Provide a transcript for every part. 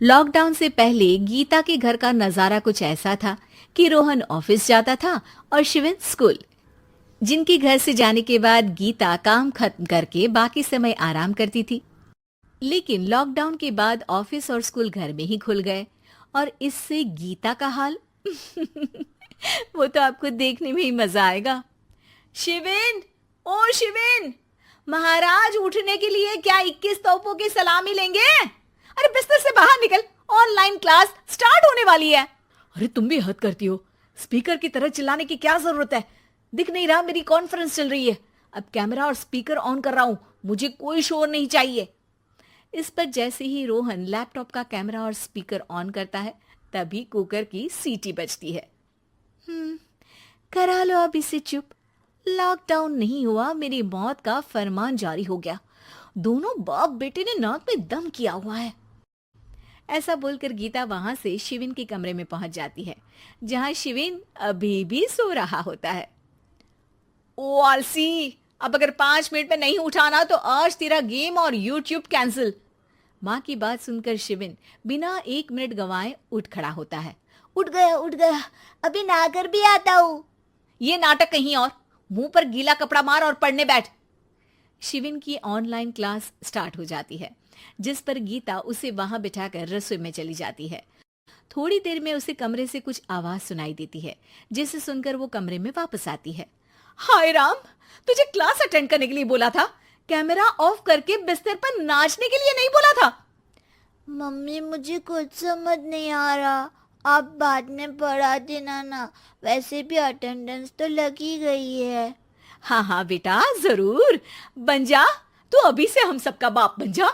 Lockdown से पहले गीता के घर का नजारा कुछ ऐसा था कि रोहन ऑफिस जाता था और शिविन स्कूल। जिनके घर से जाने के बाद गीता काम खत्म करके बाकी समय आराम करती थी। लेकिन लॉकडाउन के बाद ऑफिस और स्कूल घर में ही खुल गए और इससे गीता का हाल वो तो आपको देखने में ही मजा आएगा। शिविन, ओ शिविन, महाराज उठने के लिए क्या 21 तोपों की सलामी लेंगे? अरे बिस्तर से बाहर निकल, ऑनलाइन क्लास स्टार्ट होने वाली है। अरे तुम भी हद करती हो, स्पीकर की तरह चिल्लाने की क्या जरूरत है? दिख नहीं रहा मेरी कॉन्फ्रेंस चल रही है। अब कैमरा और स्पीकर ऑन कर रहा हूं, मुझे कोई शोर नहीं चाहिए। इस पर जैसे ही रोहन लैपटॉप का कैमरा और स्पीकर ऑन करता है तभी कुकर की सीटी बजती है। करा लो अब इसे चुप। लॉकडाउन नहीं हुआ, मेरी मौत का फरमान जारी हो गया। दोनों बाप बेटे ने नाक में दम किया हुआ है। ऐसा बोलकर गीता वहां से शिविन के कमरे में पहुंच जाती है, जहां शिविन अभी भी सो रहा होता है। ओ आलसी, अब अगर 5 मिनट में नहीं उठाना तो आज तेरा गेम और यूट्यूब कैंसिल। माँ की बात सुनकर शिविन बिना 1 मिनट गंवाए उठ खड़ा होता है। उठ गया, अभी नहाकर भी आता हूँ। ये नाटक कहीं और, मुंह पर गीला कपड़ा मार और पढ़ने बैठ। शिविन की ऑनलाइन क्लास स्टार्ट हो जाती है, जिस पर गीता उसे वहां बिठाकर रसोई में चली जाती है। थोड़ी देर में उसे कमरे से कुछ आवाज सुनाई देती है, जिसे सुनकर वो कमरे में वापस आती है। हाय राम, तुझे क्लास अटेंड करने के लिए बोला था, कैमरा ऑफ करके बिस्तर पर नाचने के लिए नहीं बोला था। मम्मी मुझे कुछ समझ नहीं आ रहा, आप बाद में पढ़ा देना ना, वैसे भी अटेंडेंस तो लगी गई है। हाँ हाँ बेटा, जरूर बन जा। तू अभी से हम सबका बाप बन जा।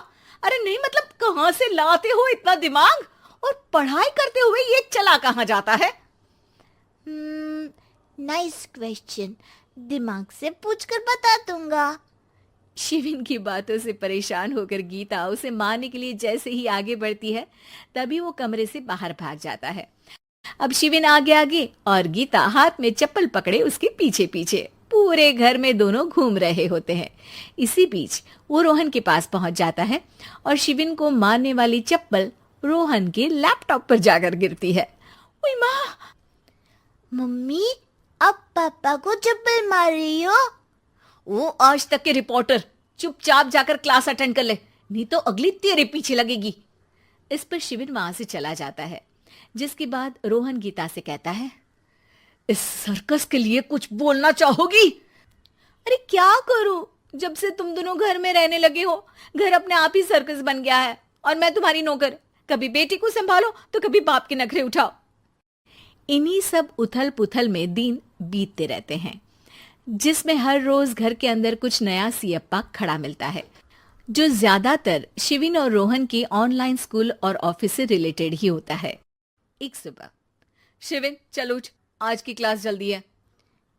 अरे नहीं मतलब कहाँ से लाते हो इतना दिमाग, और पढ़ाई करते हुए ये चला कहाँ जाता है? नाइस क्वेश्चन, दिमाग से पूछकर बता दूंगा। शिविन की बातों से परेशान होकर गीता उसे मारने के लिए जैसे ही आगे बढ़ती है तभी वो कमरे से बाहर भाग जाता है। अब शिविन आगे आगे और गीता हाथ में चप्पल पकड़े उसके पीछे पीछे पूरे घर में दोनों घूम रहे होते हैं। इसी बीच वो रोहन के पास पहुंच जाता है और शिविन को मारने वाली चप्पल रोहन के लैपटॉप पर जाकर गिरती है। ओए माँ! मम्मी, अब पापा को चप्पल मार रही हो? वो आज तक के रिपोर्टर, चुपचाप जाकर क्लास अटेंड कर ले, नहीं तो अगली तेरे पीछे लगेगी। इस पर शिविन वहां से चला जाता है, जिसके बाद रोहन गीता से कहता है, इस सर्कस के लिए कुछ बोलना चाहोगी? अरे क्या करूं, जब से तुम दोनों घर में रहने लगे हो घर अपने आप ही सर्कस बन गया है और मैं तुम्हारी नौकर। कभी बेटी को संभालो तो कभी बाप के नखरे उठाओ। इन्हीं सब उथल पुथल में दिन बीतते रहते हैं, जिसमें हर रोज घर के अंदर कुछ नया सियप्पा खड़ा मिलता है, जो ज्यादातर शिविन और रोहन के ऑनलाइन स्कूल और ऑफिस से रिलेटेड ही होता है। एक सुबह, शिविन चलो उठ, आज की क्लास जल्दी है।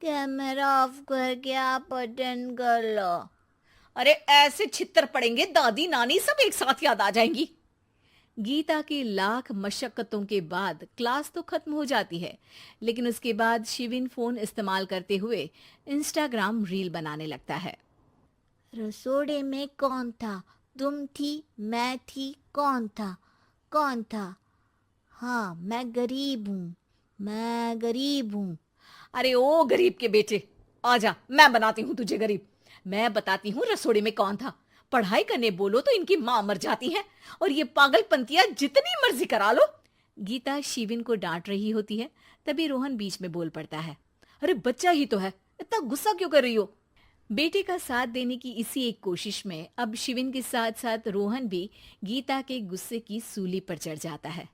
कैमरा ऑफ करके आप अटेंड कर लो। अरे ऐसे छित्तर पड़ेंगे, दादी नानी सब एक साथ याद आ जाएंगी। गीता की लाख मशक्कतों के बाद क्लास तो खत्म हो जाती है, लेकिन उसके बाद शिविन फोन इस्तेमाल करते हुए इंस्टाग्राम रील बनाने लगता है। रसोड़े में कौन था? तुम थी, मैं थी, कौन था? कौन था? हाँ, मैं गरीब हूँ। अरे ओ गरीब के बेटे, आजा, मैं बनाती हूँ तुझे गरीब। मैं बताती हूँ रसोड़े में कौन था। पढ़ाई करने बोलो तो इनकी माँ मर जाती है और ये पागलपंतियां जितनी मर्जी करा लो। गीता शिविन को डांट रही होती है, तभी रोहन बीच में बोल पड़ता है। अरे बच्चा ही तो है, इतना गुस्सा क्यों कर रही हो? बेटे का साथ देने की इसी एक कोशिश में अब शिविन के साथ साथ रोहन भी गीता के गुस्से की सूली पर चढ़ जाता है।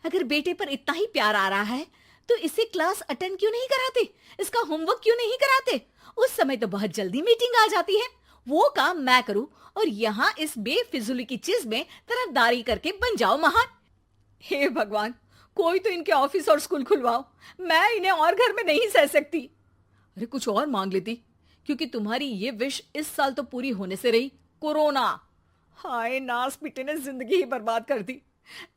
अगर बेटे पर इतना ही प्यार आ रहा है तो इसे क्लास अटेंड क्यों नहीं कराते, इसका होमवर्क क्यों नहीं कराते? उस समय तो बहुत जल्दी मीटिंग आ जाती है, वो काम मैं करूं और यहाँ इस बेफिजुली की चीज में तरफदारी करके बन जाओ महान। हे भगवान, कोई तो इनके ऑफिस और स्कूल खुलवाओ, मैं इन्हें और घर में नहीं सह सकती। अरे कुछ और मांग लेती, क्योंकि तुम्हारी ये विश इस साल तो पूरी होने से रही, कोरोना। हाय नास पिटे ने जिंदगी ही बर्बाद कर दी।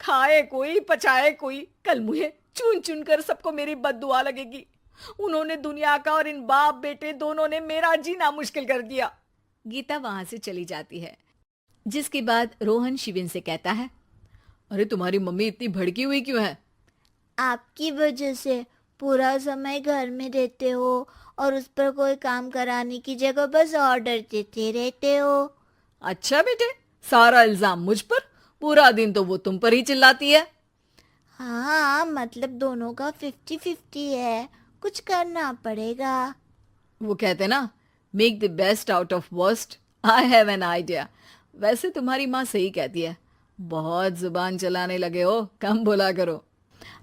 खाए कोई पचाए कोई, कल मुझे चुन चुन कर सबको मेरी बद्दुआ लगेगी। उन्होंने दुनिया का और इन बाप बेटे दोनों ने मेरा जीना मुश्किल कर दिया। गीता वहां से चली जाती है, जिसके बाद रोहन शिविन से कहता है, अरे तुम्हारी मम्मी इतनी भड़की हुई क्यों है? आपकी वजह से पूरा समय घर में रहते हो और उस पर कोई काम कराने की जगह बस ऑर्डर देते रहते हो। अच्छा बेटे, सारा इल्जाम मुझ पर? पूरा दिन तो वो तुम पर ही चिल्लाती है। हाँ, मतलब दोनों का 50-50 है, कुछ करना पड़ेगा। वो कहते ना, make the best out of worst. I have an idea. वैसे तुम्हारी माँ सही कहती है, बहुत जुबान चलाने लगे हो, कम बोला करो।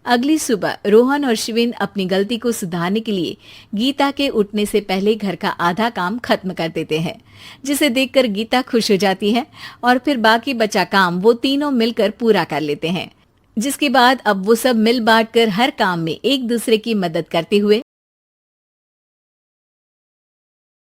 अगली सुबह रोहन और शिविन अपनी गलती को सुधारने के लिए गीता के उठने से पहले घर का आधा काम खत्म कर देते हैं, जिसे देखकर गीता खुश हो जाती है और फिर बाकी बचा काम वो तीनों मिलकर पूरा कर लेते हैं। जिसके बाद अब वो सब मिल बांट कर हर काम में एक दूसरे की मदद करते हुए